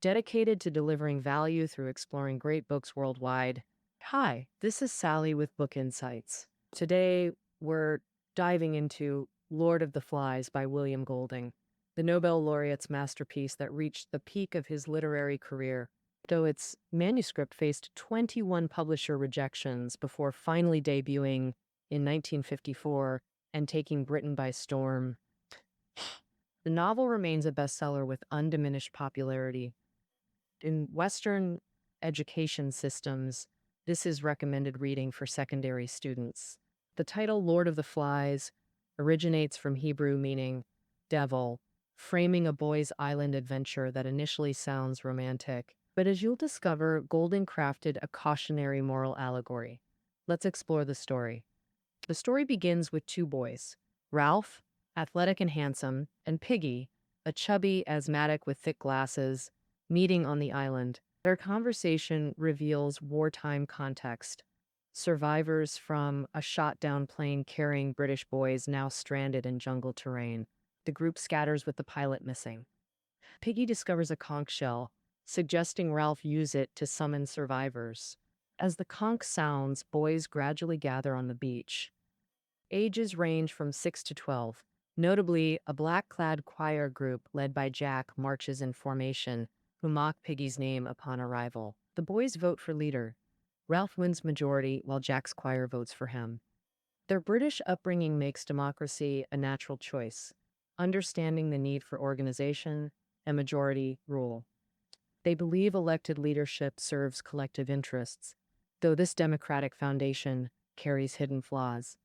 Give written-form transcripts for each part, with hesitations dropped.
dedicated to delivering value through exploring great books worldwide. Hi, this is Sally with Book Insights. Today, we're diving into Lord of the Flies by William Golding, the Nobel laureate's masterpiece that reached the peak of his literary career. Though its manuscript faced 21 publisher rejections before finally debuting in 1954 and taking Britain by storm, the novel remains a bestseller with undiminished popularity. In Western education systems, this is recommended reading for secondary students. The title Lord of the Flies originates from Hebrew meaning devil, framing a boy's island adventure that initially sounds romantic. But as you'll discover, Golding crafted a cautionary moral allegory. Let's explore the story. The story begins with two boys, Ralph, athletic and handsome, and Piggy, a chubby asthmatic with thick glasses, meeting on the island. Their conversation reveals wartime context. Survivors from a shot-down plane carrying British boys now stranded in jungle terrain. The group scatters with the pilot missing. Piggy discovers a conch shell, suggesting Ralph use it to summon survivors. As the conch sounds, boys gradually gather on the beach. Ages range from 6 to 12. Notably, a black-clad choir group led by Jack marches in formation, who mock Piggy's name upon arrival. The boys vote for leader. Ralph wins majority while Jack's choir votes for him. Their British upbringing makes democracy a natural choice, understanding the need for organization and majority rule. They believe elected leadership serves collective interests, though this democratic foundation carries hidden flaws.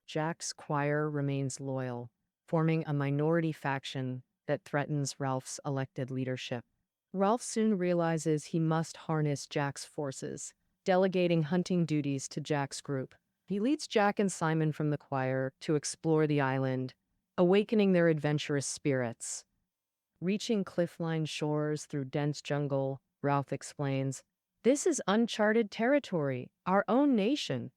Jack's choir remains loyal, forming a minority faction that threatens Ralph's elected leadership. Ralph soon realizes he must harness Jack's forces, delegating hunting duties to Jack's group. He leads Jack and Simon from the choir to explore the island, awakening their adventurous spirits. Reaching cliff-lined shores through dense jungle, Ralph explains, "This is uncharted territory, our own nation.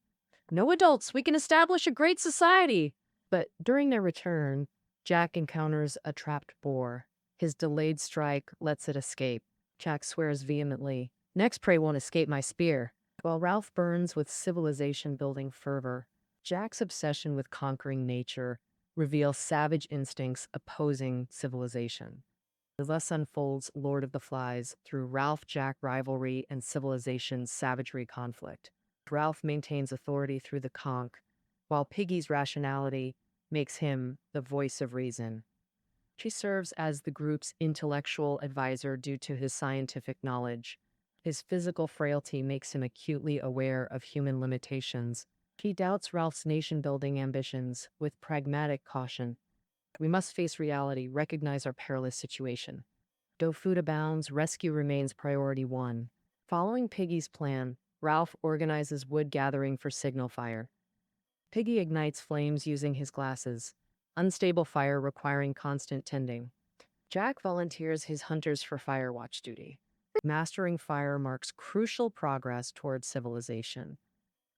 No adults, we can establish a great society." But during their return, Jack encounters a trapped boar. His delayed strike lets it escape. Jack swears vehemently, "Next prey won't escape my spear." While Ralph burns with civilization-building fervor, Jack's obsession with conquering nature reveals savage instincts opposing civilization. Thus unfolds Lord of the Flies through Ralph-Jack rivalry and civilization's savagery conflict. Ralph maintains authority through the conch, while Piggy's rationality makes him the voice of reason. She serves as the group's intellectual advisor due to his scientific knowledge. His physical frailty makes him acutely aware of human limitations. He doubts Ralph's nation-building ambitions with pragmatic caution. We must face reality, recognize our perilous situation. Though food abounds, rescue remains priority one. Following Piggy's plan, Ralph organizes wood gathering for signal fire. Piggy ignites flames using his glasses, unstable fire requiring constant tending. Jack volunteers his hunters for fire watch duty. Mastering fire marks crucial progress towards civilization.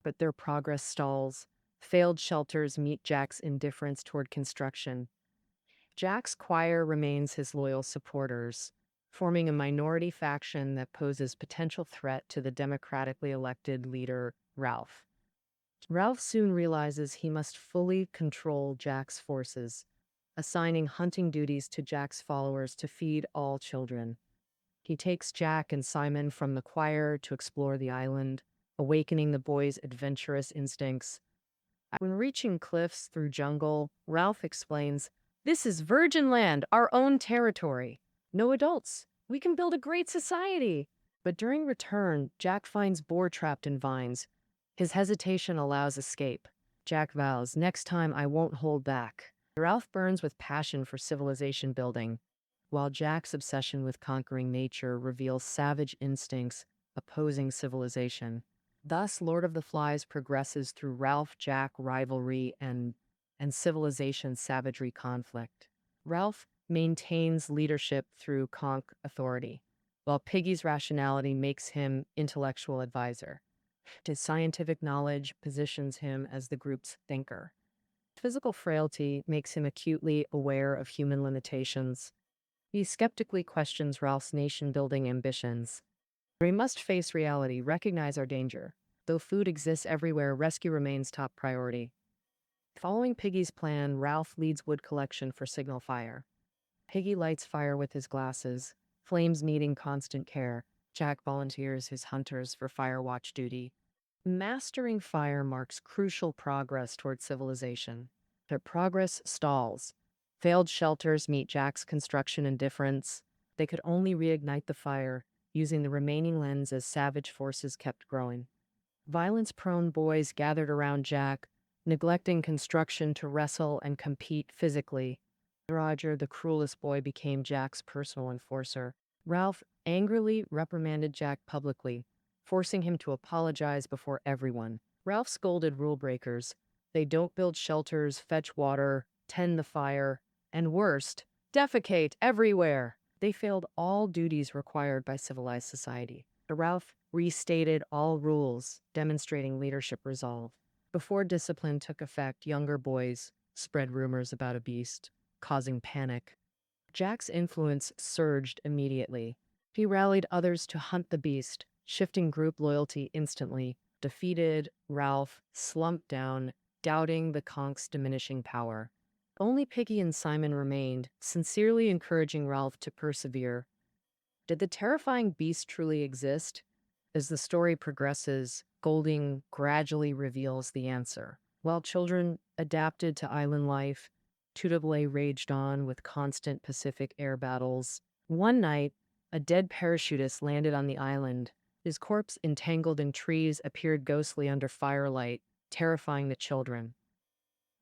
But their progress stalls. Failed shelters meet Jack's indifference toward construction. Jack's choir remains his loyal supporters, forming a minority faction that poses potential threat to the democratically elected leader, Ralph. Ralph soon realizes he must fully control Jack's forces, assigning hunting duties to Jack's followers to feed all children. He takes Jack and Simon from the choir to explore the island, awakening the boys' adventurous instincts. When reaching cliffs through jungle, Ralph explains, "This is virgin land, our own territory. No adults. We can build a great society." But during return, Jack finds boar trapped in vines. His hesitation allows escape. Jack vows, "Next time I won't hold back." Ralph burns with passion for civilization building, while Jack's obsession with conquering nature reveals savage instincts opposing civilization. Thus, Lord of the Flies progresses through Ralph-Jack rivalry and civilization savagery conflict. Ralph maintains leadership through conch authority, while Piggy's rationality makes him intellectual advisor. His scientific knowledge positions him as the group's thinker. Physical frailty makes him acutely aware of human limitations. He skeptically questions Ralph's nation-building ambitions. We must face reality, recognize our danger. Though food exists everywhere, rescue remains top priority. Following Piggy's plan, Ralph leads wood collection for signal fire. Piggy lights fire with his glasses, flames needing constant care. Jack volunteers his hunters for fire watch duty. Mastering fire marks crucial progress toward civilization. Their progress stalls. Failed shelters meet Jack's construction indifference. They could only reignite the fire, using the remaining lens as savage forces kept growing. Violence-prone boys gathered around Jack, neglecting construction to wrestle and compete physically. Roger, the cruelest boy, became Jack's personal enforcer. Ralph angrily reprimanded Jack publicly, forcing him to apologize before everyone. Ralph scolded rule breakers. They don't build shelters, fetch water, tend the fire, and worst, defecate everywhere. They failed all duties required by civilized society. Ralph restated all rules, demonstrating leadership resolve. Before discipline took effect, younger boys spread rumors about a beast, causing panic. Jack's influence surged immediately. He rallied others to hunt the beast, shifting group loyalty instantly. Defeated, Ralph slumped down, doubting the conch's diminishing power. Only Piggy and Simon remained, sincerely encouraging Ralph to persevere. Did the terrifying beast truly exist? As the story progresses, Golding gradually reveals the answer. While children adapted to island life, Tutable raged on with constant Pacific air battles. One night, a dead parachutist landed on the island. His corpse, entangled in trees, appeared ghostly under firelight, terrifying the children.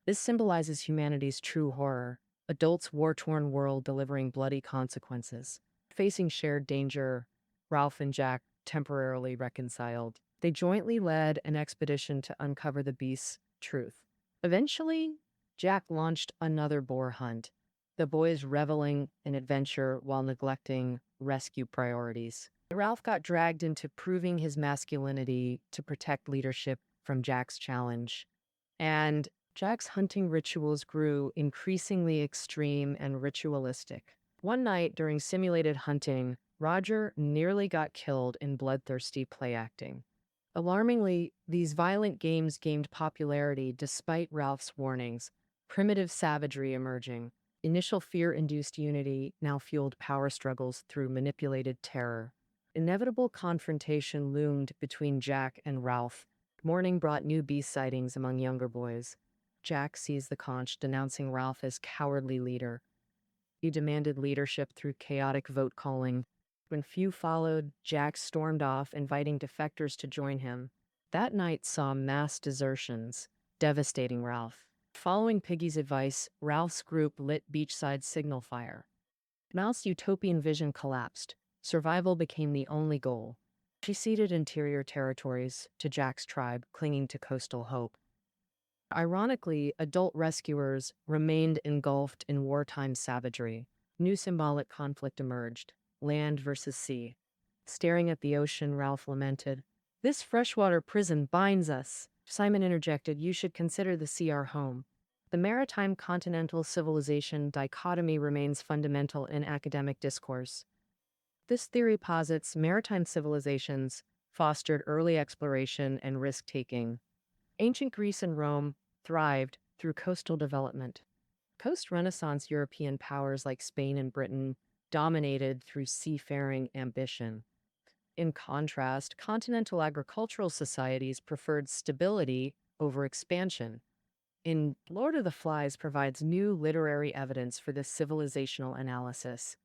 This symbolizes humanity's true horror, adults' war-torn world delivering bloody consequences. Facing shared danger, Ralph and Jack temporarily reconciled. They jointly led an expedition to uncover the beast's truth. Eventually, Jack launched another boar hunt, the boys reveling in adventure while neglecting rescue priorities. Ralph got dragged into proving his masculinity to protect leadership from Jack's challenge. And Jack's hunting rituals grew increasingly extreme and ritualistic. One night during simulated hunting, Roger nearly got killed in bloodthirsty play acting. Alarmingly, these violent games gained popularity despite Ralph's warnings, primitive savagery emerging. Initial fear-induced unity now fueled power struggles through manipulated terror. Inevitable confrontation loomed between Jack and Ralph. Morning brought new beast sightings among younger boys. Jack seized the conch, denouncing Ralph as cowardly leader. He demanded leadership through chaotic vote calling. When few followed, Jack stormed off, inviting defectors to join him. That night saw mass desertions, devastating Ralph. Following Piggy's advice, Ralph's group lit beachside signal fire. Mal's utopian vision collapsed. Survival became the only goal. She ceded interior territories to Jack's tribe, clinging to coastal hope. Ironically, adult rescuers remained engulfed in wartime savagery. New symbolic conflict emerged: land versus sea. Staring at the ocean, Ralph lamented, "This freshwater prison binds us." Simon interjected, "You should consider the sea our home." The maritime continental civilization dichotomy remains fundamental in academic discourse. This theory posits maritime civilizations fostered early exploration and risk-taking. Ancient Greece and Rome thrived through coastal development. Post-Renaissance European powers like Spain and Britain dominated through seafaring ambition. In contrast, continental agricultural societies preferred stability over expansion. In Lord of the Flies provides new literary evidence for this civilizational analysis.